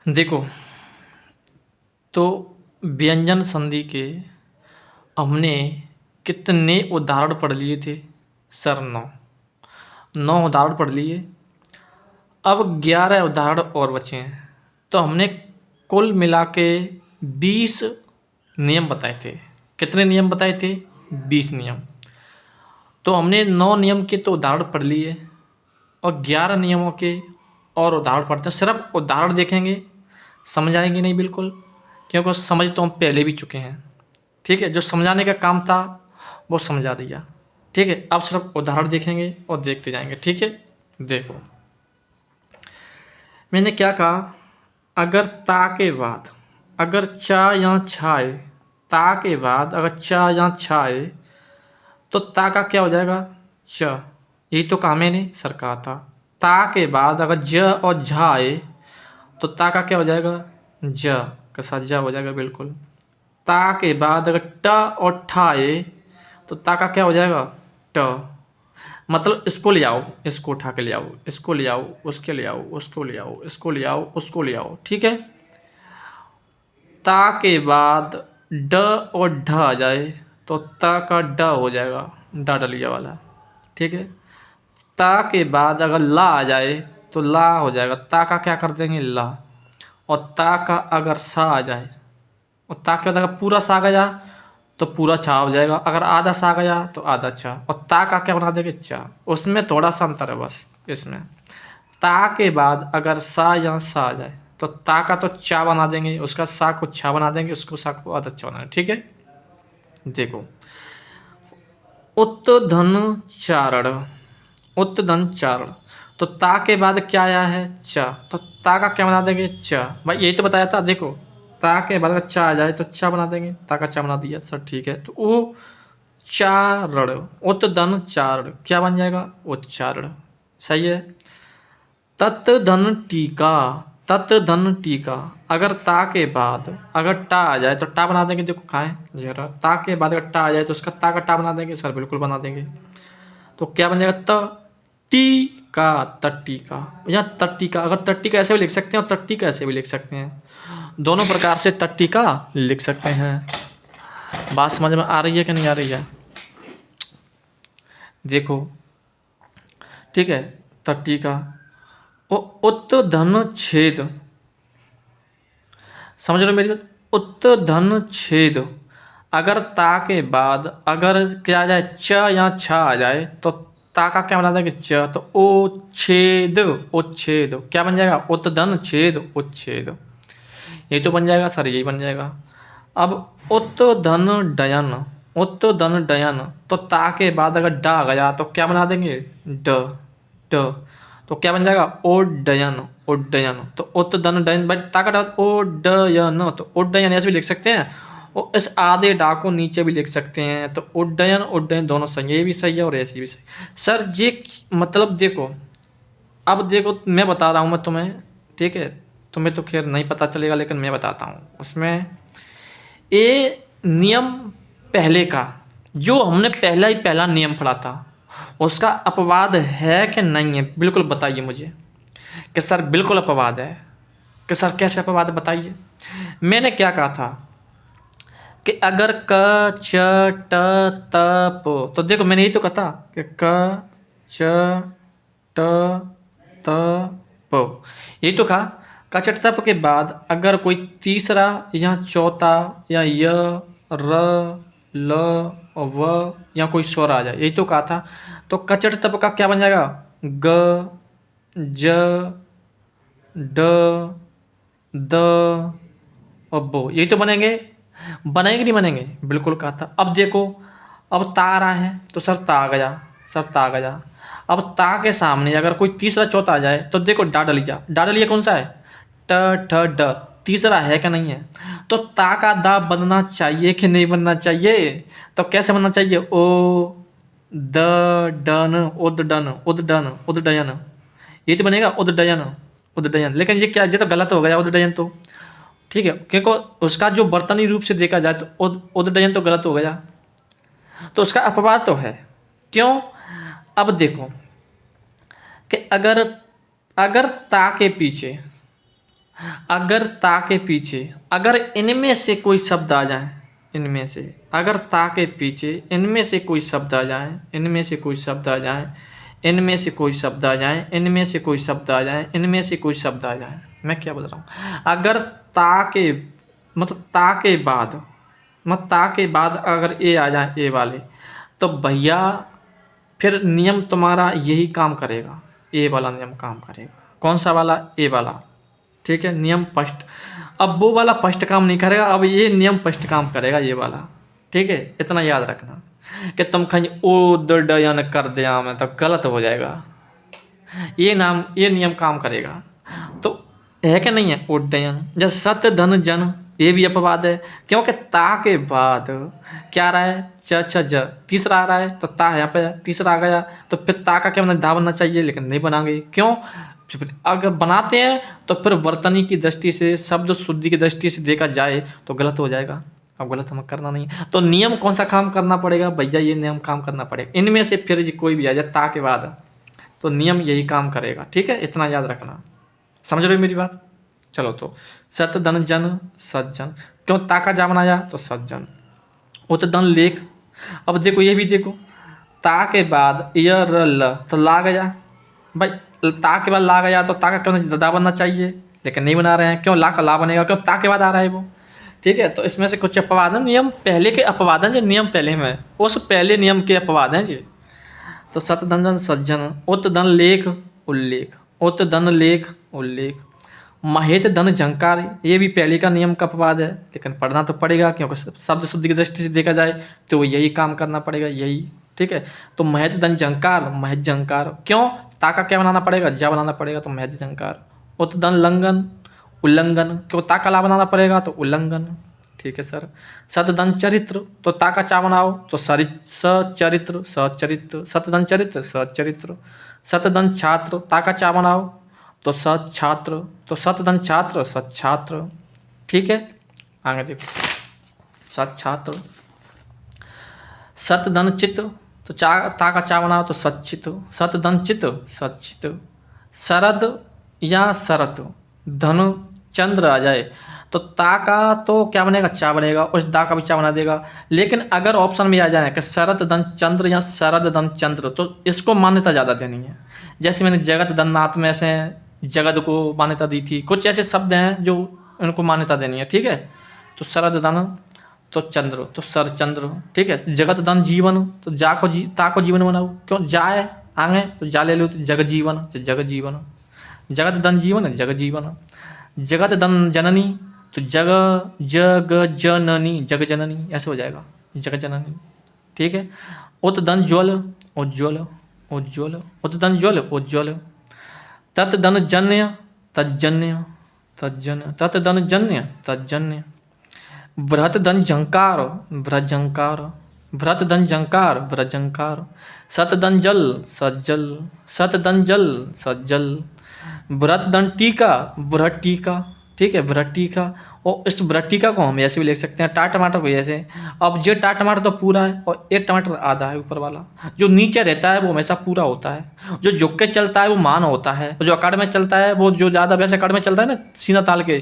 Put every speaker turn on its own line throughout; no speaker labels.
देखो, तो व्यंजन संधि के हमने कितने उदाहरण पढ़ लिए थे सर? 9 9 उदाहरण पढ़ लिए। अब 11 उदाहरण और बचे हैं। तो हमने कुल मिला के 20 नियम बताए थे। कितने नियम बताए थे? 20 नियम। तो हमने 9 नियम के तो उदाहरण पढ़ लिए और 11 नियमों के और उदाहरण पढ़ते हैं। सिर्फ उदाहरण देखेंगे, समझ आएंगे नहीं बिल्कुल, क्योंकि समझ तो हम पहले भी चुके हैं। ठीक है, जो समझाने का काम था वो समझा दिया। ठीक है, अब सिर्फ उदाहरण देखेंगे और देखते जाएंगे। ठीक है, देखो मैंने क्या कहा, अगर ता के बाद अगर चा या छाए, ता के बाद अगर चा या छाए तो ता का क्या हो जाएगा? च। यही तो कहा मैंने, सर कहा था। ता के बाद अगर ज और झा आए तो ता का क्या हो जाएगा? ज का साथ ज हो जाएगा बिल्कुल। ता के बाद अगर ट और ठ आए तो ता का क्या हो जाएगा? ट। मतलब इसको ले आओ, इसको उठा के ले आओ, इसको ले आओ, उसके ले आओ, उसको ले आओ, इसको ले आओ, उसको ले आओ। ठीक है, ता के बाद ड और ढ आ जाए तो ता का ड हो जाएगा, डा डलिया वाला। ठीक है, ता के बाद अगर ला आ जाए तो ला हो जाएगा, ता का क्या कर देंगे? ला। और ता का अगर सा आ जाए, और ता क्या हो जाएगा? पूरा सा आ गया तो पूरा छा हो जाएगा, अगर आधा सा आ गया तो आधा छा। और ता का क्या बना देंगे? चा। उसमें थोड़ा सा अंतर है बस इसमें। ता के बाद अगर सा या सा आ जाए तो ता का तो चा बना देंगे, उसका सा को छा बना देंगे, उसको सा को आधा छा बना देंगे। ठीक है, देखो, उत धन चारण, उत धन चारण, तो ता के बाद क्या आया है? चा। तो ता का क्या बना देंगे? चा। भाई यही तो बताया था। देखो, ता के बाद अगर चा आ जाए तो चा बना देंगे, ता का चा बना दिया सर। ठीक है, तो वो चारण, उत धन चारण क्या बन जाएगा? उच्चारण। सही है। तत् धन टीका, तत् धन टीका, अगर ता के बाद अगर टा आ जाए तो टा बना देंगे। देखो कहाँ है जरा, ता के बाद अगर टा आ जाए तो उसका ता का टा बना देंगे सर, बिल्कुल बना देंगे। तो क्या बन जाएगा? त टी का, तट्टी का। यहाँ तट्टी का, अगर तट्टी का ऐसे भी लिख सकते हैं और तट्टी का ऐसे भी लिख सकते हैं, दोनों प्रकार से तट्टी का लिख सकते हैं। बात समझ में आ रही है कि नहीं आ रही है? देखो, ठीक है, तट्टी का। उत धन छेद, समझ रहे हो मेरी बात? उत धन छेद, अगर ता के बाद अगर क्या आ जाए? च या छ आ जाए तो ता का क्या बना देंगे? च। तो ओ छेद, उच्छेद क्या बन जाएगा? उत धन छेद उच्छेद। यही तो बन जाएगा सर, यही बन जाएगा। अब उत धन डयन, उत धन डयन, तो ता के बाद अगर ड आ गया तो क्या बना देंगे? ड। ड, तो क्या बन जाएगा? ओडयन, ओडयन। तो उत धन डयन, बट ता का ड ओडयन, तो ओडयन ऐसे भी लिख सकते हैं। और इस आधे डा को नीचे भी लिख सकते हैं। तो उड्डयन उड्डयन दोनों सही, ये भी सही है और ऐसी भी सही। सर ये मतलब देखो, अब देखो मैं बता रहा हूँ मैं तुम्हें, ठीक है, तुम्हें तो खैर नहीं पता चलेगा लेकिन मैं बताता हूँ। उसमें ये नियम पहले का, जो हमने पहला ही पहला नियम पढ़ा था, उसका अपवाद है कि नहीं है? बिल्कुल बताइए मुझे कि सर बिल्कुल अपवाद है। कि सर कैसे अपवाद है बताइए। मैंने क्या कहा था कि अगर क च ट त प, तो देखो मैंने यही तो कहा था कि क च ट त प, यही तो कहा। क च ट त प के बाद अगर कोई तीसरा या चौथा या य र ल व या कोई स्वर आ जाए, यही तो कहा था। तो क च ट त प का क्या बन जाएगा? ग ज ड द और बो, यही तो बनेंगे। बनेंगे नहीं बनेंगे? बिल्कुल कहा था। अब देखो, अब ता आ रहा है तो सर ता आ गया, सर ता आ गया। अब ता के सामने अगर कोई तीसरा चौथा आ जाए तो देखो डा डलिया, डा डलिया कौन सा है? ट ठ ड, तीसरा है क्या नहीं है? तो ता का दा बनना चाहिए कि नहीं बनना चाहिए? तो कैसे बनना चाहिए? ओ द डन उदडन उदडन उदडयन, ये तो बनेगा उदडयन उदडयन। लेकिन ये क्या, ये तो गलत हो गया उदडयन तो। ठीक है, क्योंकि उसका जो बर्तनी रूप से देखा जाए तो उदडयन तो गलत हो गया, तो उसका अपवाद तो है। क्यों? अब देखो कि अगर अगर ता के पीछे अगर ता के पीछे, अगर इनमें से कोई शब्द आ जाए, इनमें से, अगर ता के पीछे इनमें से कोई शब्द आ जाए, इनमें से कोई शब्द आ जाए, इनमें से कोई शब्द आ जाए, इनमें से कोई शब्द आ जाए, इनमें से कोई शब्द आ जाए, मैं क्या बोल रहा हूँ, अगर ता के, मतलब ता के बाद, मतलब ता के बाद अगर ए आ जाए, ए वाले, तो भैया फिर नियम तुम्हारा यही काम करेगा, ए वाला नियम काम करेगा। कौन सा वाला? ए वाला। ठीक है, नियम फर्स्ट। अब वो वाला फर्स्ट काम नहीं करेगा, अब ये नियम फर्स्ट काम करेगा, ये वाला। ठीक है, इतना याद रखना कि तुम कहीं ओ डयन कर दिया मैं तो गलत हो जाएगा। ये नियम काम करेगा। तो है कि नहीं है उड्डयन? जब सत धन जन, ये भी अपवाद है, क्योंकि ता के बाद क्या आ रहा है? च छ ज, तीसरा आ रहा है, तो ता यहाँ पे तीसरा आ गया, तो फिर ता का क्या बनना? धा बनना चाहिए, लेकिन नहीं बनाएंगे। क्यों? अगर बनाते हैं तो फिर वर्तनी की दृष्टि से, शब्द शुद्धि की दृष्टि से देखा जाए तो गलत हो जाएगा। अब गलत हमें करना नहीं है, तो नियम कौन सा काम करना पड़ेगा भैया? ये नियम काम करना पड़ेगा। इनमें से फिर कोई भी आ जाए ता के बाद, तो नियम यही काम करेगा। ठीक है, इतना याद रखना। समझ रहे हो मेरी बात? चलो, तो सत धन जन सज्जन, क्यों ता का जा बनाया? तो सज्जन। उत धन लेख। अब देखो, ये भी देखो, ता के बाद य र ल, तो ला गया भाई, ता के बाद ला गया तो ता का क्यों दा बनना चाहिए, लेकिन नहीं बना रहे हैं। क्यों? ला का ला बनेगा, क्यों? ता के बाद आ रहा है वो। ठीक है, तो इसमें से कुछ अपवाद हैं, नियम पहले के अपवाद हैं, जो नियम पहले में है, उस पहले नियम के अपवाद हैं जी। तो सत धन जन सज्जन, उत धन लेख उल्लेख, उत धन लेख उल्लेख, महेत धन झंकार, ये भी पहले का नियम का अपवाद है, लेकिन पढ़ना तो पड़ेगा, क्योंकि शब्द शुद्धि की दृष्टि से देखा जाए तो यही काम करना पड़ेगा, यही। ठीक है, तो महत धन झंकार, महत झंकार, क्यों? ता का क्या बनाना पड़ेगा? जा बनाना पड़ेगा, तो महत झंकार। उत धन लंघन उल्लंघन, क्यों? ता का ला बनाना पड़ेगा, तो उल्लंघन। ठीक है सर। सतधन चरित्र, तो ता का चा बनाओ, तो सचरित्र, सचरित्र। सतधन चरित्र, सचरित्र। सतधन छात्र, ता का चा बनाओ, तो सच्छात्र, तो सतधन छात्र, सच्छात्र। ठीक है, आगे देखो, सच्छात्र। सतधन चित्त, तो चा ता का चा बनाओ, तो सच्चित। सतधन चित्त, सच्चित। शरद या शरत, धन चंद्र आ जाए, तो ता का तो क्या बनेगा? चा बनेगा, उस दा का भी चा बना देगा। लेकिन अगर ऑप्शन में आ जाए कि शरद धन चंद्र या शरद धन चंद्र, तो इसको मान्यता ज़्यादा देनी है। जैसे मैंने जगत धननाथ में से जगत को मान्यता दी थी, कुछ ऐसे शब्द हैं जो इनको मान्यता देनी है। ठीक है, तो शरद धन, तो चंद्र, तो सरचंद्र। ठीक है, जगत धन जीवन, तो जा को ता को जीवन बनाओ, क्यों? जाए आगे, तो जा ले लो, तो जग जीवन, तो जग जीवन। जगत धन जीवन, जग जीवन। जगत धन जननी, तो जग जननी, जग जननी, ऐसे हो जाएगा, जग जननी। ठीक है, उत धन ज्वल, उज्ज्वल, उज्ज्वल। उत धन ज्वल, उज्ज्वल। तत् धन जन्य, तज्जन्य, तज्जन्य। तत् धन जन्य, तज्जन्य। बृहत धन झंकार, बृहज्झंकार। बृहत धन झंकार, बृहज्झंकार। सत धन जल, सज्जल। सत धन जल, सज्जल। बृहत धन टीका, बृहत टीका। ठीक है, बृहत टीका। और इस बृहत टीका को हम ऐसे भी लिख सकते हैं, टा टमाटर को ऐसे। अब ये टा टमाटर तो पूरा है और एक टमाटर आधा है, ऊपर वाला। जो नीचे रहता है वो हमेशा पूरा होता है, जो झुक के चलता है वो मान होता है, और जो अकड़ में चलता है वो, जो ज़्यादा वैसे अकड़ में चलता है ना, सीना ताल के।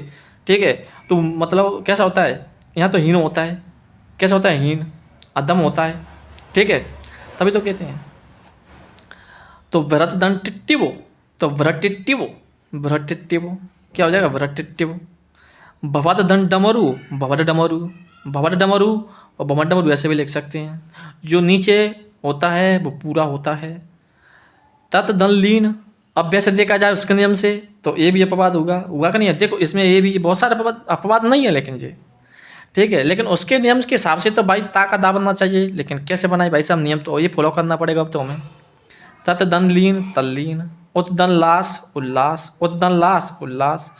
ठीक है, तो मतलब कैसा होता है? यहाँ तो हीन होता है। कैसा होता है? हीन, अदम होता है। ठीक है, तभी तो कहते हैं। तो व्रत दंड टिट्टिवो, तो व्रत टिट्टिवो, व्रत टिट्टिवो क्या हो जाएगा? व्रत टिट्टिवो। भवत दंड डमरू, भवट डमरू, भवट डमरू, और भवट डमरू ऐसे भी लिख सकते हैं। जो नीचे होता है वो पूरा होता है। तत् दन लीन, अब वैसे देखा जाए उसके नियम से तो ये भी अपवाद होगा, होगा कि नहीं है? देखो, इसमें ये भी बहुत सारे अपवाद, अपवाद नहीं है लेकिन ये। ठीक है, लेकिन उसके नियम के हिसाब से तो भाई ता का दा बनना चाहिए, लेकिन कैसे बनाए भाई साहब? नियम तो ये फॉलो करना पड़ेगा अब तो हमें। तत् दन लीन, तल्लीन। उत दन लास, उल्लास। उत दन लास, उल्लास।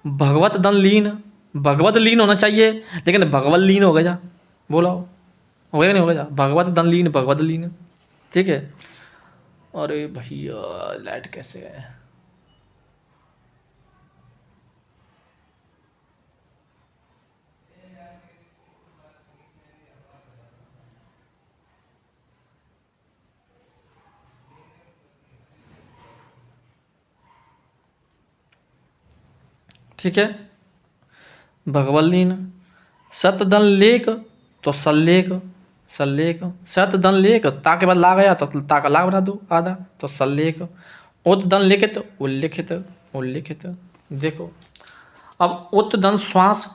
भगवत दन लीन, भगवत लीन होना चाहिए, लेकिन भगवत लीन हो गया। बोलो, हो गया नहीं? हो गया, भगवत दन लीन, भगवत लीन। ठीक है। अरे भैया, लाइट कैसे है? ठीक है। भगवल्लीन। सतधन लेक तो सल्लेख, सल्लेख। सतधन लेख ता के बाद ला गया तो ता का ला बना दो आधा, तो सल्लेख। उद्दन लिखित उल्लिखित, उल्लिखित। देखो अब उद्दन श्वास,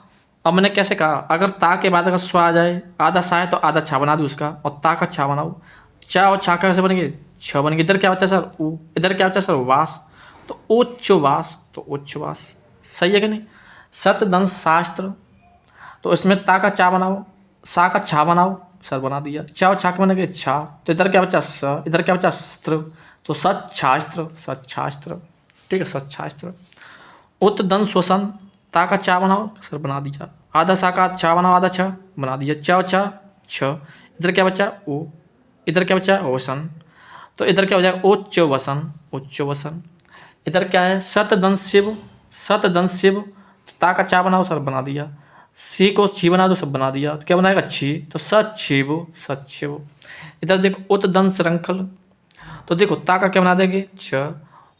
अब मैंने कैसे कहा, अगर ता के बाद अगर स्वा आ जाए, आधा सा है तो आधा छा बना दो उसका, और ता का छा बनाओ। चा और छा कैसे बनेंगे, छ बनेंगे। इधर क्या बचा सर, ऊ। इधर क्या बचा सर, वास, तो उच्चवास, तो उच्चवास। सही है कि नहीं। सतदंत शास्त्र, तो इसमें ता का चा बनाओ, सा का छा बनाओ, सर बना दिया। चा और छा के बनेंगे छा, तो इधर क्या बचा स, इधर क्या बचा स्त्र, तो सच्छास्त्र, सच्छास्त्र। ठीक है, सच्छास्त्र। उत्तदंत श्वसन, ता का चा बनाओ, सर बना दिया। आधा सा का छा बनाओ, आधा छा बना दिया। चा और छा छ, इधर क्या बचा ओ, इधर क्या बचा वसन, तो इधर क्या हो जाएगा उच्च वसन, उच्च वसन। इधर क्या है सतदंत शिव, सतदंत शिव, तो ता का चा बनाओ, सर बना दिया। सी को छी बना दो, सब बना दिया। तो क्या बनाएगा छी, तो सच्छिव, सच्छिव। इधर देखो उत्तदंत श्रृंखल, तो देखो ता का क्या बना देंगे छ,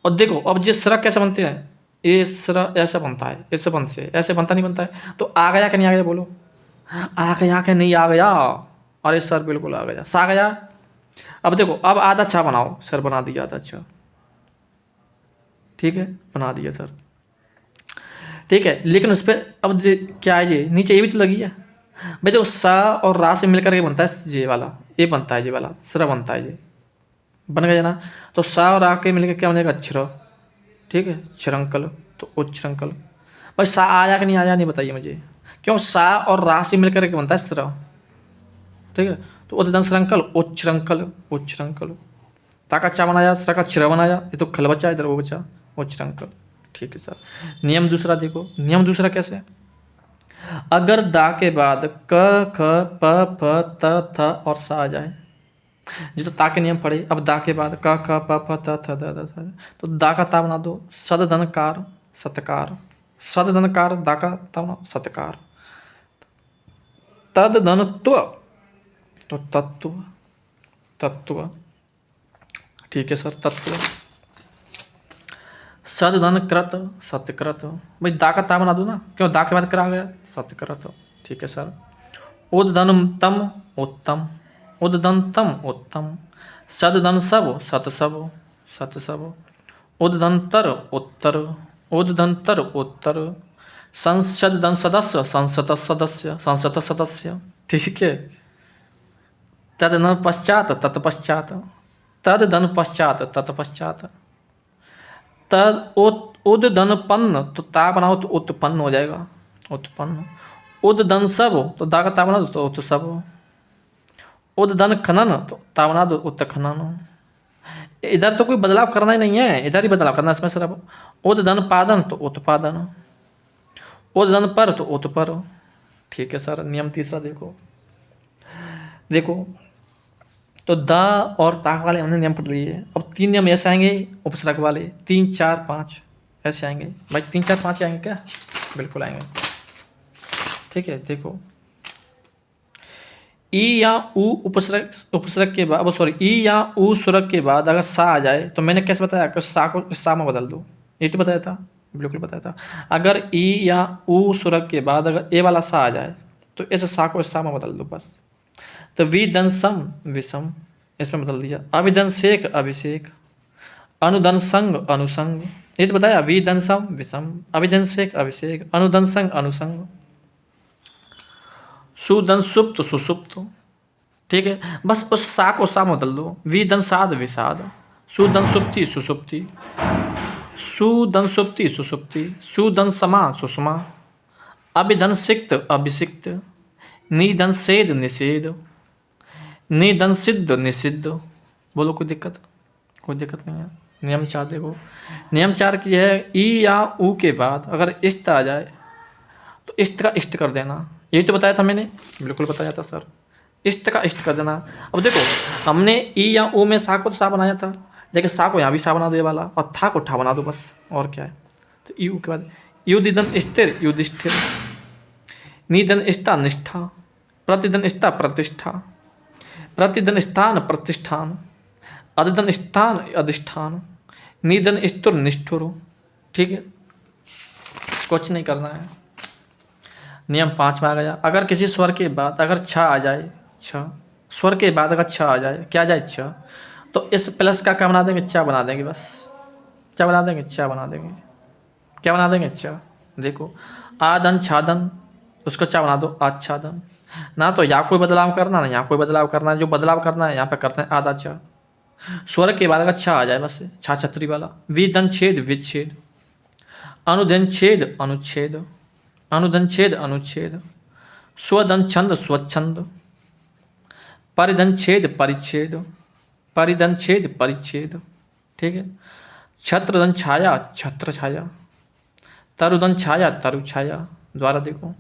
और देखो अब जिस सर कैसे बनते हैं, ये सर ऐसा बनता है, ऐसे बन से ऐसे बनता नहीं बनता है, तो आ गया कि नहीं आ गया बोलो, आ गया कि नहीं आ गया। अरे सर बिल्कुल आ गया, सा आ गया। अब देखो अब आधा छा बनाओ, सर बना दिया आधा छा, ठीक है बना दिया सर, ठीक है। लेकिन उस पर अब क्या है, ये नीचे ये भी तो लगी है भाई। देखो सा और रा से मिलकर के बनता है ये वाला, ये बनता है ये वाला सर बनता है, ये बन गया ना। तो सा और रा के मिलकर क्या बनेगा अक्षर, ठीक है श्रृंखल, तो उच्छृंखल। भाई सा आया कि नहीं आया नहीं बताइए मुझे, क्यों सा और रा से मिलकर के बनता है सर, ठीक है। तो उद्दंत श्रृंखल, उच्छृंखल, उच्छृंखल। ता का चा बनाया, सर का चिरा बनाया, ये तो खल बचा, इधर वो बचा उच्छृंखल, ठीक है सर। नियम दूसरा देखो, नियम दूसरा कैसे, अगर दा के बाद क ख प फ त थ और सा आ जाए, जो तो ता के नियम पढ़े। अब दा के बाद क ख प फ त थ द सा, तो दा का ता बना दो सदधनकार, सत्कार, सदधनकार, दा का ता बनाओ सत्कार। तदधनत्व, तो तत्व, तत्व, ठीक है सर तत्व। सदधन कृत, सत्यकृत। भाई दा का ता बना दो ना, क्यों दा के बाद करा गया सत्यकृत, ठीक है सर। उद्दनतम, उत्तम, उद्दंतम, उत्तम। सदधन सब, सतसव, सतसव। उद्दंतर, उत्तर, उद्दंतर, उत्तर। संसदन सदस्य, संसद सदस्य, संसद सदस्य, ठीक है। तदन पश्चात, तत्पश्चात, तदन पश्चात, तत्पश्चात। तद उद्दनपन्न, तो ता बनाओ तो उत्पन्न हो जाएगा, उत्पन्न। उद्दन सब, तो दा का ता बना दो तो उत्सव। उद्दन खनन, तो ता बना दो उत्खनन। इधर तो कोई बदलाव करना ही नहीं है, इधर ही बदलाव करना है इसमें सर। उद्दन पादन, तो उत्पादन। उद्दन पर, तो उत्पर, ठीक है सर। नियम तीसरा देखो, देखो तो दा और ता वाले हमने नियम पढ़ लिए। अब तीन नियम ऐसे आएंगे उपसर्ग वाले, 3 4 5 ऐसे आएंगे भाई। 3 4 5 आएंगे क्या, बिल्कुल आएंगे, ठीक है। देखो ई या ऊ उपसर्ग, उपसर्ग के बाद, सॉरी ई या ऊ स्वरक के बाद अगर सा आ जाए, तो मैंने कैसे बताया कि सा को सा में बदल दो, ये तो बताया था, बिल्कुल बताया था। अगर ई या ऊ स्वरक के बाद अगर ए वाला सा आ जाए, तो इस सा को सा में बदल दो बस। तो विदंसम, विषम, इसमें बदल दिया। अभिदंशेक, अभिषेक। अनुदंसंग, अनुसंग, ये तो बताया। विदंसम, विषम, अभिदंशेक, अभिषेक, अनुदंसंग, अनुसंग। सुदंसुप्त, सुसुप्त, ठीक है। बस उस सा को सा में बदल दो। विदंसाद, विषाद। सुदंसुप्ति, सुसुप्ति, सुदंसुप्ति, सुसुप्ति। सुदंसमा, सुषमा। अभिदंसिक्त, अभिषिक्त। निदंसेद, निषेध। निदंसिद्ध, निषिद्ध। बोलो कोई दिक्कत, कोई दिक्कत नहीं है। नियम 4 देखो, नियम 4 की है ई या ऊ के बाद अगर इष्ट आ जाए, तो इष्ट का इष्ट कर देना। यही तो बताया था मैंने, बिल्कुल बताया था सर, इष्ट का इष्ट कर देना। अब देखो हमने ई या ऊ में सा को तो सा बनाया था, लेकिन सा को यहाँ भी सा बना दो ये वाला, और था को ठा बना दो बस, और क्या है। तो ई ऊ के बाद युदिदन स्थिर, युधिष्ठिर। निधन स्था, निष्ठा। प्रतिधन स्था, प्रतिष्ठा। प्रतिधन स्थान, प्रतिष्ठान। अधिधन स्थान, अधिष्ठान। निधन स्तुर, निष्ठुर, ठीक है। कुछ नहीं करना है। नियम 5 में आ गया, अगर किसी स्वर के बाद अगर छ आ जाए, छ स्वर के बाद अगर छ आ जाए, क्या आ जाए छ, तो इस प्लस का क्या बना देंगे, चा बना देंगे। बस क्या बना देंगे, चा बना देंगे। क्या बना देंगे, चा। देखो आदन छादन, उसको चा बना दो, आच्छादन। ना तो यहाँ कोई बदलाव करना, ना यहाँ कोई बदलाव करना, जो बदलाव करना है यहाँ पे करते हैं आधा चा। स्वर के बाद अगर छ आ जाए, बस छा छतरी वाला। विदन छेद विच्छेद, अनुदन छेद अनुच्छेद, अनुदन छेद अनुच्छेद, स्वदन छंद स्वच्छंद, परिधन छेद परिच्छेद, परिधन छेद परिच्छेद। ठीक है। छत्रधन छाया छत्र छाया, तरुधन छाया तरु छाया। द्वारा देखो,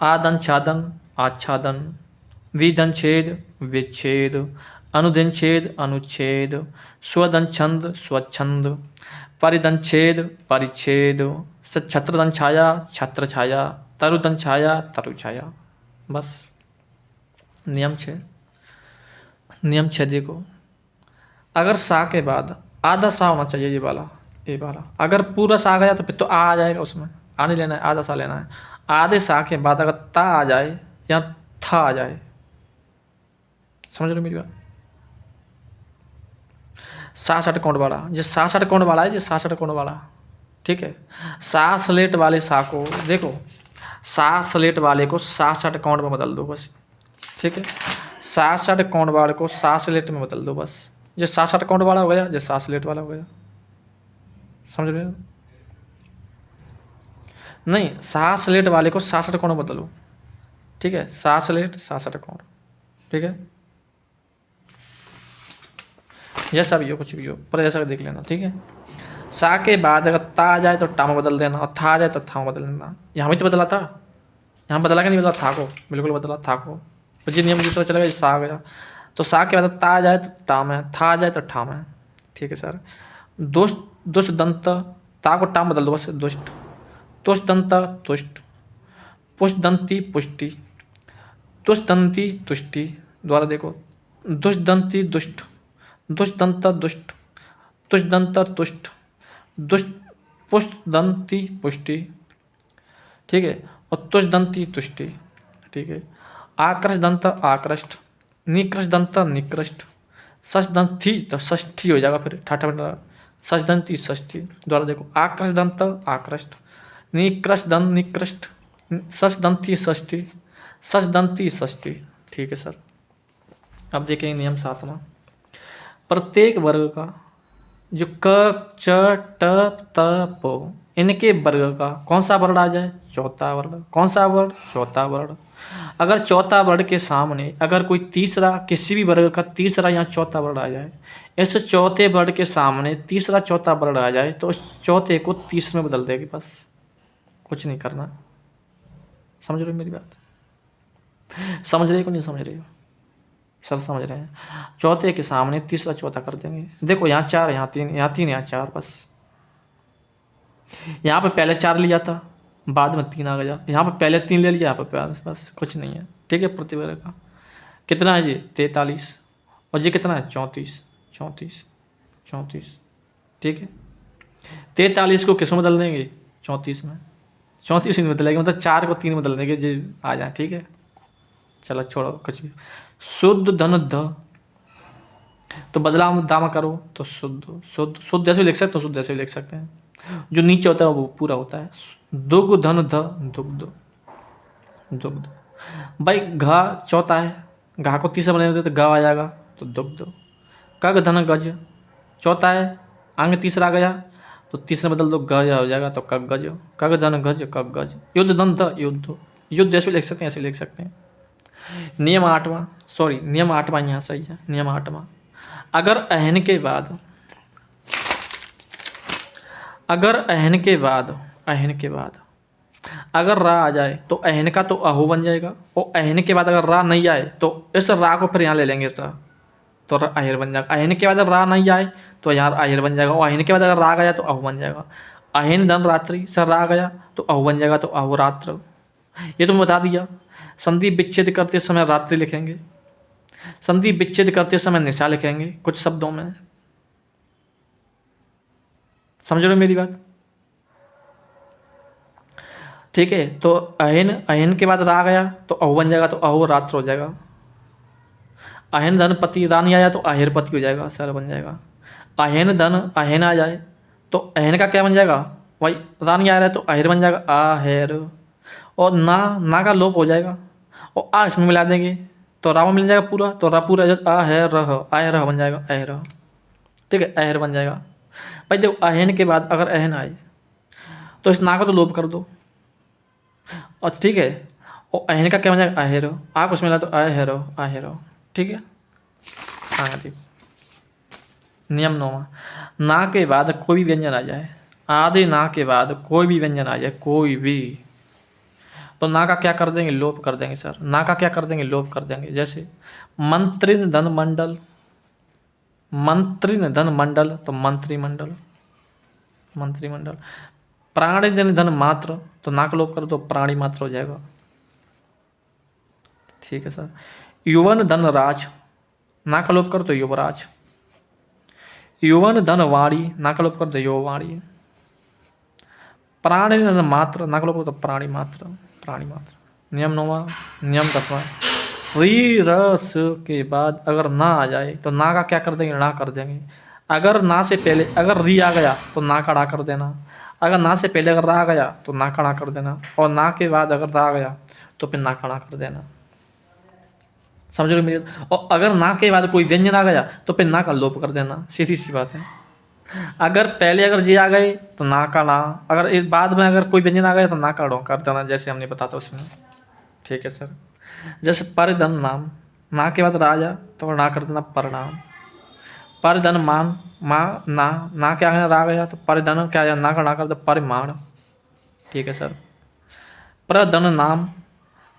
आदन छादन आच्छादन, विधन छेद विच्छेद, अनुदिन छेद अनुच्छेद, स्वदन छंद स्वच्छंद, परिधन छेद परिच्छेद, छत्रधन छाया छत्र छाया, तरुधन छाया तरु छाया। बस नियम 6। नियम 6 देखो, अगर सा के बाद आधा सा होना चाहिए, ये वाला ये वाला। अगर पूरा सा आ गया तो फिर तो आ जाएगा, उसमें आ नहीं लेना है, आधा सा लेना है। आधे सा के बाद अगर ता आ जाए या था आ जाए, समझ रहे हो मेरी बात। सा षटकोण वाला, जिस सा षटकोण वाला है, जिस सा षटकोण वाला, ठीक है। सा स्लेट वाले सा को देखो, सा स्लेट वाले को सा षटकोण में बदल दो बस। ठीक है। सा षटकोण वाले को सा स्लेट में बदल दो बस। जो सा षटकोण वाला हो गया, जो सा स्लेट वाला हो गया। समझ रहे हो। नहीं, सा स्लेट वाले को सा षटकोण में बदलो। ठीक है। सा स्लेट सा षटकोण। ठीक है। जैसा भी हो, कुछ भी हो, पर ऐसा देख लेना। ठीक है। सा के बाद अगर ता आ जाए तो टा में बदल देना, और था आ जाए तो था में बदल देना। यहाँ भी तो बदला था, यहाँ बदला कि नहीं बदला, था को बिल्कुल बदला, था को। तो जी नियम दूसरा चलेगा, सा आ गया तो सा के बाद ता आ जाए तो टा में, था आ जाए तो ठा में। ठीक है सर। दुष्ट दुष्ट दंत, ता को टा में बदल दो बस, दुष्ट। तुष्ट दंत तुष्ट, पुष्ट दंती पुष्टि, तुष्ट दंती तुष्टि। द्वारा देखो, दुष्ट दंती दुष्ट, दुष्ट दंत दुष्ट, तुष्ट दंत तुष्ट, दुष्ट पुष्ट दंती पुष्टि। ठीक है। और तुष्ट दंती तुष्टि। ठीक है। आकृष्ट दंत आकृष्ट, निकृष्ट दंत निकृष्ट, षष्ठ दंती तो षष्ठी हो जाएगा फिर, ठाठा बना षष्ठ दंती षष्ठी। द्वारा देखो, आकृष्ट दंत आकृष्ट, निकृष्ट दंत निकृष्ट, षष्ठ दंती षष्ठी, षष्ठ दंती षष्ठी। ठीक है सर। अब देखेंगे नियम 7वां। प्रत्येक वर्ग का जो क च ट त प, इनके वर्ग का कौन सा वर्ण आ जाए, चौथा वर्ण। कौन सा वर्ण, चौथा वर्ण। अगर चौथा वर्ण के सामने अगर कोई तीसरा, किसी भी वर्ग का तीसरा या चौथा वर्ण आ जाए, इस चौथे वर्ण के सामने तीसरा चौथा वर्ण आ जाए, तो उस चौथे को तीसरे में बदल देगी। बस कुछ नहीं करना। समझ रहे हो मेरी बात, समझ रहे हो नहीं समझ रहे हो, सर समझ रहे हैं। चौथे के सामने तीसरा चौथा कर देंगे। देखो यहाँ 4, यहाँ 3, यहाँ 3, यहाँ 4। बस यहाँ पे पहले 4 लिया था, बाद में 3 आ गया। यहाँ पे पहले 3 ले लिया, यहाँ पे बस कुछ नहीं है। ठीक है। प्रतिवर्ग का कितना है जी, 43, और ये कितना है, 34 34 34। ठीक है। 43 को किस में बदल देंगे, 34 में। 34 में बदलेंगे, मतलब 4 को 3 में बदल देंगे, जी आ जाए। ठीक है। चलो छोड़ो कुछ भी। शुद्ध धन ध, तो बदलाव दामा करो तो शुद्ध शुद्ध शुद्ध ऐसे भी लिख सकते हो, शुद्ध ऐसे भी लिख सकते हैं। जो नीचे होता है वो पूरा होता है। दुग्ध धन ध दुग्ध दुग्ध। भाई घा चौथा है, घा को तीसरा बना देते तो गा आ जाएगा, तो दुग्ध। कग धन गज चौथा है, अंग तीसरा आ गया तो तीसरा बदल दो, गज हो जाएगा तो कग गज। कग धन गज कग गज। युद्ध धन ध युद्ध। युद्ध ऐसे भी लिख सकते हैं, ऐसे लिख सकते हैं। नियम 8वां, सॉरी नियम 8वां यहाँ सही है। नियम 8वां, अगर अहन के बाद, अगर अहन के बाद, अहन के बाद अगर रा आ जाए तो अहन का तो अहो बन जाएगा, और अहन के बाद अगर रा नहीं आए तो इस रा को फिर यहाँ ले लेंगे रा, तो अहिर बन जाएगा। अहन के बाद अगर रा नहीं आए तो यहाँ अहिर बन जाएगा, और अहन के बाद अगर रा गया तो अहो बन जाएगा। अहन धन रात्रि, सर रा गया तो अहो बन जाएगा, तो अहो रात्र। ये तो मैं बता दिया। संधि विच्छेद करते समय रात्रि लिखेंगे, संधि विच्छेद करते समय निशा लिखेंगे, कुछ शब्दों में। समझ रहे हो मेरी बात। ठीक है। तो अहिन, अहिन के बाद रा गया तो अहु बन जाएगा, तो अहो रात्र हो जाएगा। अहिन धन पति रानी आ जाए तो अहिर पति हो जाएगा, सर बन जाएगा। अहिन धन अहिन आ जाए तो अहिन का क्या बन जाएगा, भाई रानी आ रहा है तो अहिर बन जाएगा, आहेर। और ना का लोप हो जाएगा और आ इसमें मिला देंगे तो रा में मिल जाएगा पूरा, तो रा पूरा आ है रह, आय रह बन जाएगा, अहर। ठीक है, अहर बन जाएगा। भाई देखो अहन के बाद अगर अहन आए तो इस ना का तो लोप कर दो, और ठीक है, और अहन का क्या बन जाएगा, अहर। आ कुछ मिला तो अहर, अहर। ठीक है। आगे नियम 9, ना के बाद कोई भी व्यंजन आ जाए, आधे ना के बाद कोई भी व्यंजन आ जाए, कोई भी, तो ना का क्या कर देंगे, लोप कर देंगे सर। ना का क्या कर देंगे, लोप कर देंगे। जैसे मंत्रिन धन मंडल, मंत्रिन धन मंडल तो मंत्रिमंडल, मंत्रिमंडल। प्राणी धन मात्र, तो ना का लोप कर दो, प्राणी मात्र हो जाएगा। ठीक है सर। युवन धन राज, ना का लोप कर दो युवराज। युवन धन वाणी, ना का लोप कर दो युववाणी। प्राणी धन मात्र, ना का लोप कर दो प्राणी मात्र, प्राणी मात्र। नियम 9। नियम 10, री रस के बाद अगर ना आ जाए तो ना का क्या कर देंगे, णा कर देंगे। अगर ना से पहले अगर री आ गया तो ना का णा कर देना, अगर ना से पहले अगर रा आ गया तो ना का णा कर देना, और ना के बाद अगर रा आ गया तो फिर ना का णा कर देना। समझ रहे मेरी? और अगर ना के बाद कोई व्यंजन आ गया तो फिर ना का लोप कर देना, सीधी सी बात है। अगर पहले अगर जी आ गए तो ना का ना, अगर इस बाद में अगर कोई व्यंजन आ गया तो ना का ड़ो कर देना, जैसे हमने बताया उसमें। ठीक है सर। जैसे परधन नाम, ना के बाद राजा तो ना कर देना परनाम। परधन मान, माँ ना क्या आ गया तो परधन क्या ना का ना कर दो परिमाण। ठीक है सर। प्रधन नाम,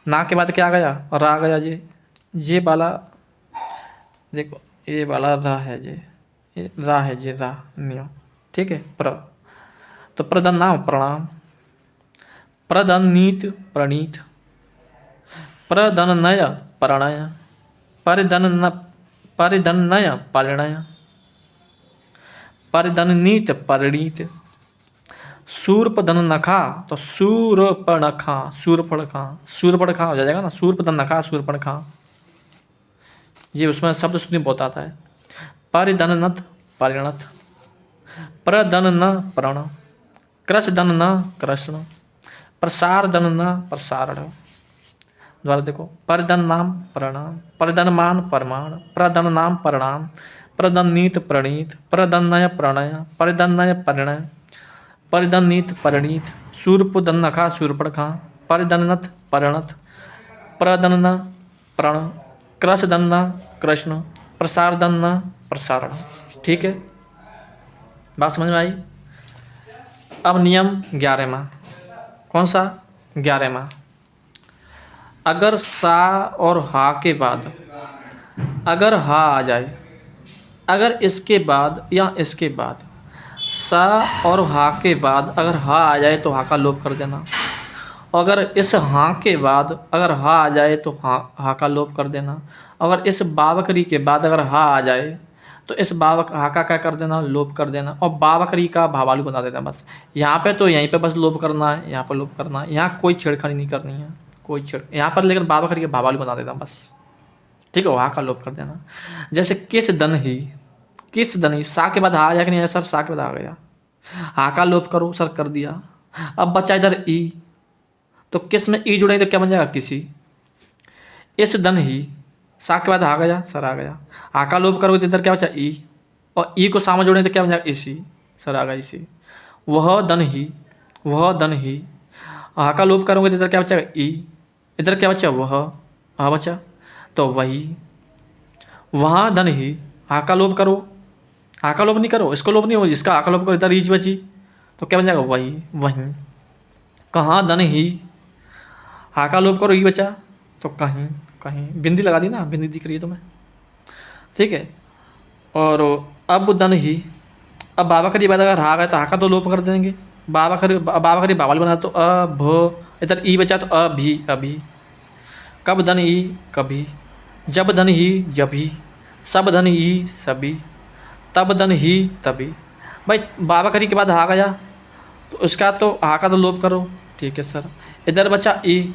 ना के बाद क्या आ गया, रा आ गया जी, ये वाला देखो, ये वाला रा है जी, ये रा है जी, रा नियम। ठीक है। तो प्रधन नाम प्रणाम, प्रधन नीत प्रणीत, प्रधन नय प्रणय, परिधन नय परिणय, परिधन नीत परिणीत। शूर्पधन नखा तो शूर्पणखा, शूर्पणखा हो जाएगा ना, शूर्पधन नखा शूर्पणखा, ये उसमें शब्द सुनने बहुत आता है। परिधन नथ परिणत, प्रधन न प्रण, कृषधन न कृष्ण, प्रसार धन न प्रसारण। द्वारा देखो, परिधन नाम प्रणाम, परिधन मान परमाण, प्रधन नाम प्रणाम, प्रधन नीत प्रणीत, प्रधन नय प्रणय, परिधन नय परिणय, परिधन नीत परिणीत। शूर्पधन नखा शूर्पणखा, परिधन नथ परिणत, प्रधन न प्रण, कृषधन न कृष्ण, प्रसारधन न प्रसारण। ठीक है, बात समझ में आई? अब नियम 11वां, कौन सा? 11वां। अगर सा और हा के बाद अगर हा आ जाए, अगर इसके बाद या इसके बाद सा और हा के बाद अगर हा आ जाए तो हा का लोप कर देना, और अगर इस हा के बाद अगर हा आ जाए तो हा का लोप कर देना, अगर इस बावकरी के बाद अगर हा आ जाए तो इस हा का क्या कर देना, लोप कर देना, और बावकरी का भावालु बना देना। बस यहाँ पे तो यहीं पे बस लोप करना है, यहाँ पर लोप करना है, यहाँ कोई छेड़खानी नहीं करनी है, कोई छेड़ यहाँ पर, लेकिन बावकरी के भावालु बना देना बस। ठीक है, वहाँ का लोप कर देना। जैसे किस दन ही, किस दन ही, सा के बाद हा आ जाएगा, नहीं सर सा के बाद आ गया, हा का लोप करो सर, कर दिया। अब बचा इधर ई, तो किस में ई जुड़ेंगे तो क्या बन जाएगा, किसी। इस दन ही, सा के बाद आ गया सर, आ गया, आ का लोप करोगे तो इधर क्या बचा, ई, और ई को सामने जोड़ेंगे तो क्या बन जाएगा, इसी, सर आ गया इसी। वह दन ही, वह दन ही, आ का लोप करोगे तो इधर क्या बचेगा, ई, इधर क्या बचा, वह, आ बचा, तो वही। वहाँ दन ही, आ का लोप करो, आ का लोप नहीं करो, इसको लोप नहीं हो, जिसका आ का लोप करो इधर ईच बची, तो क्या बन जाएगा, वही, वहीं। कहाँ दन ही, हा का लोप करो, ई बचा, तो कहीं, कहीं बिंदी लगा दी ना, बिंदी दिख रही है तुम्हें। ठीक है। और अब दन ही, अब बाबा करी बाद अगर हा गया तो हा का तो लोप कर देंगे, बाबा करी बावल बना तो भ, इधर ई बचा तो अभी, अभी। कब धन ई, कभी। जब धन ही, जभी। सब धन ही, सभी। तब धन ही, तभी। भाई बाबा करी के बाद हा गया तो उसका तो हा का तो लोप करो, ठीक है सर। इधर बचा ई,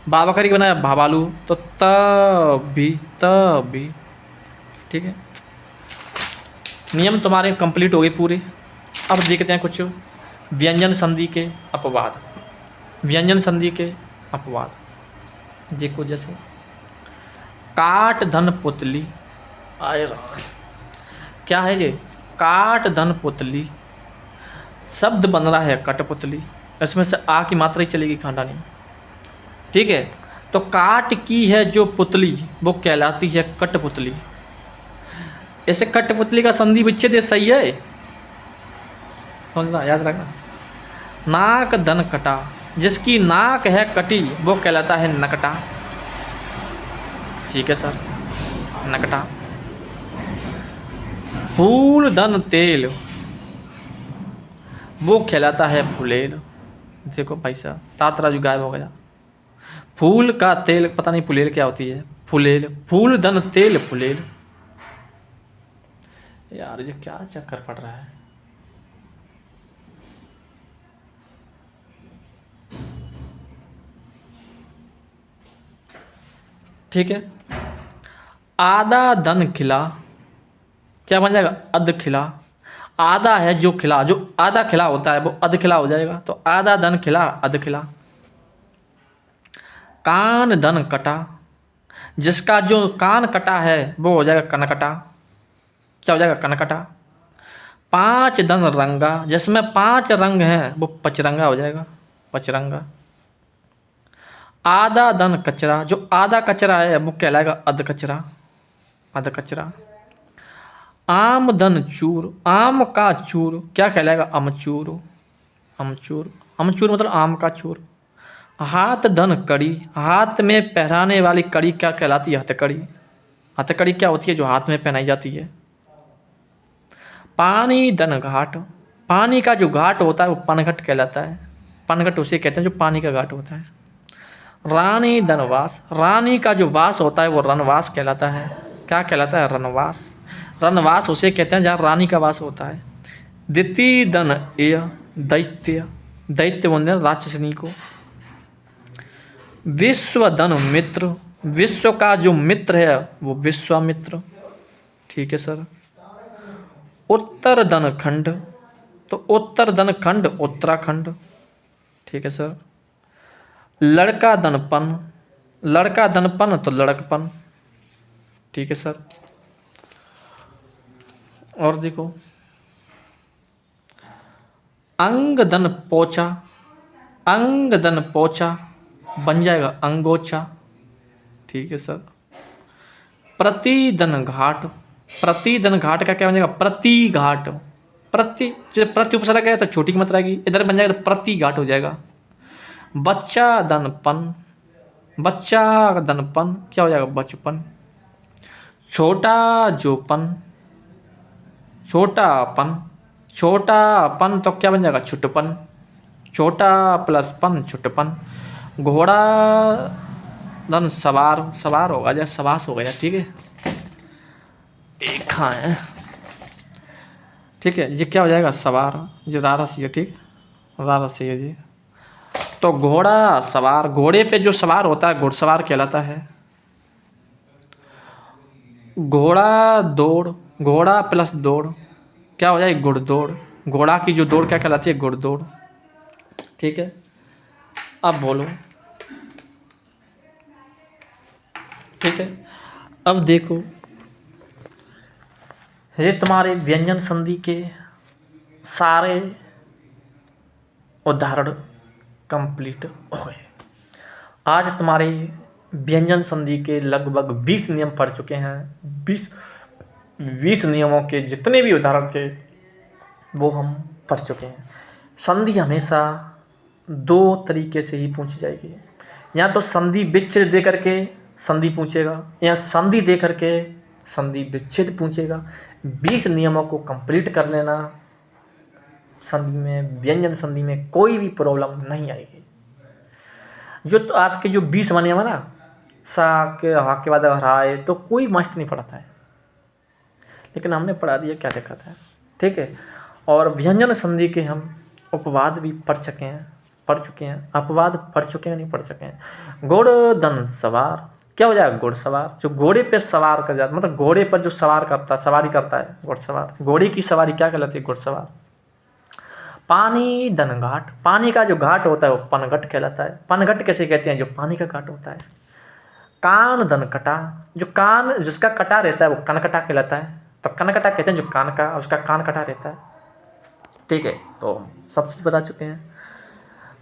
बाबा करके बनाया भाबालू, तो तभी। ठीक है, नियम तुम्हारे कंप्लीट हो गए पूरे। अब देखते हैं कुछ व्यंजन संधि के अपवाद। व्यंजन संधि के अपवाद देखो, जैसे काट धन पुतली, आए राम, क्या है ये, काट धन पुतली, शब्द बन रहा है कठपुतली, इसमें से आ की मात्रा ही चलेगी खानदानी। ठीक है, तो काट की है जो पुतली वो कहलाती है कठपुतली। ऐसे कठपुतली का संधि विच्छेद सही है, समझना, याद रखना। नाक धन कटा, जिसकी नाक है कटी वो कहलाता है नकटा। ठीक है सर, नकटा। फूल धन तेल, वो कहलाता है फुलेल। देखो भाई साहब, तातराजू गायब हो गया। फूल का तेल, पता नहीं फुलेल क्या होती है, फुलेल, फूल धन तेल फुलेल। यार ये क्या चक्कर पड़ रहा है। ठीक है, आधा धन खिला, क्या बन जाएगा, अध खिला। आधा है जो खिला, जो आधा खिला होता है वो अध खिला हो जाएगा, तो आधा धन खिला अध खिला। कान धन कटा, जिसका जो कान कटा है वो हो जाएगा कनकटा। क्या हो जाएगा, कनकटा। पांच धन रंगा, जिसमें 5 रंग हैं वो पचरंगा हो जाएगा, पचरंगा। आधा धन कचरा, जो आधा कचरा है वो कहलाएगा अध कचरा, अध कचरा। आम धन चूर, आम का चूर क्या कहलाएगा, अमचूर, अमचूर। अमचूर मतलब आम का चूर। हाथ धन कड़ी, हाथ में पहनाने वाली कड़ी क्या कहलाती है, हथकड़ी। हथकड़ी क्या होती है, जो हाथ में पहनाई जाती है। पानी धन घाट, पानी का जो घाट होता है वो पनघट कहलाता है। पनघट उसे कहते हैं जो पानी का घाट होता है। रानी धनवास, रानी का जो वास होता है वो रनवास कहलाता है। क्या कहलाता है, रनवास। रनवास उसे कहते हैं जहाँ रानी का वास होता है। द्वितीय धन एय, दैत्य, दैत्य बोलते हैं राक्षसनी को। विश्व धन मित्र, विश्व का जो मित्र है वो विश्वामित्र। ठीक है सर। उत्तर धन खंड, तो उत्तर धन खंड उत्तराखंड। ठीक है सर। लड़का धनपन, लड़का धनपन तो लड़कपन। ठीक है सर। और देखो, अंग धन पोचा, अंग धन पोचा बन जाएगा अंगोचा। ठीक है सर। प्रतिधन घाट, प्रतिधन घाट का क्या बन जाएगा, प्रति घाट। प्रति, जब प्रति उपसर्ग है तो छोटी की मात्रा आएगी, इधर बन जाएगा तो प्रति घाट हो जाएगा। बच्चा धनपन, बच्चा धनपन क्या हो जाएगा, बचपन। छोटा जोपन, छोटापन, छोटापन तो क्या बन जाएगा, छुटपन। छोटा प्लस पन, छुटपन। घोड़ा धन सवार, सवार होगा या सवास हो गया। ठीक है, देखा है। ठीक है, ये क्या हो जाएगा, सवार, ये रारस है। ठीक, रारस है जी। तो घोड़ा सवार, घोड़े पे जो सवार होता है घुड़सवार कहलाता है। घोड़ा दौड़, घोड़ा प्लस दौड़ क्या हो जाएगी, घुड़दौड़। घोड़ा की जो दौड़ क्या कहलाती है, घुड़दौड़। ठीक है, अब बोलो। ठीक है, अब देखो, ये तुम्हारे व्यंजन संधि के सारे उदाहरण कंप्लीट हो गए। आज तुम्हारे व्यंजन संधि के लगभग 20 नियम पढ़ चुके हैं। 20 नियमों के जितने भी उदाहरण थे वो हम पढ़ चुके हैं। संधि हमेशा 2 तरीके से ही पूछी जाएगी, या तो संधि विच्छेद दे करके संधि पूछेगा, या संधि दे करके संधि विच्छेद पूछेगा। 20 नियमों को कंप्लीट कर लेना, संधि में, व्यंजन संधि में कोई भी प्रॉब्लम नहीं आएगी। जो तो आपके जो 20 नियम है ना, सा के हा के बाद हराए तो कोई मस्ट नहीं पढ़ता है, लेकिन हमने पढ़ा दिया, क्या दिक्कत है। ठीक है, और व्यंजन संधि के हम उपवाद भी पढ़ चुके हैं। पढ़ चुके हैं, अपवाद पढ़ चुके हैं नहीं पढ़ चुके हैं। घोड़दन सवार, क्या हो जाएगा घोड़सवार, जो घोड़े पे सवार कर जाता, मतलब घोड़े पर जो सवार करता है, सवारी करता है, घोड़सवार। घोड़े की सवारी क्या कहलाती है, घोड़सवार। पानी दन घाट, पानी का जो घाट होता है वो पनघट कहलाता है। पनघट कैसे कहते हैं, जो पानी का घाट होता है। कान दन कटा, जो कान जिसका कटा रहता है वो कनकटा कहलाता है। तो कनकटा कहते हैं जो कान का, उसका कान कटा रहता है। ठीक है, तो सब चीज़ बता चुके हैं।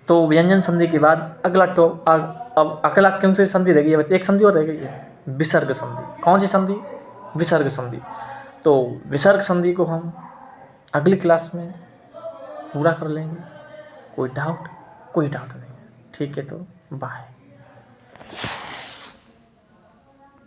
तो व्यंजन संधि के बाद अगला अब अगला कौन सी संधि रह गई है, एक संधि और रह गई है, विसर्ग संधि। कौन सी संधि, विसर्ग संधि। तो विसर्ग संधि को हम अगली क्लास में पूरा कर लेंगे। कोई डाउट नहीं है। ठीक है, तो बाय।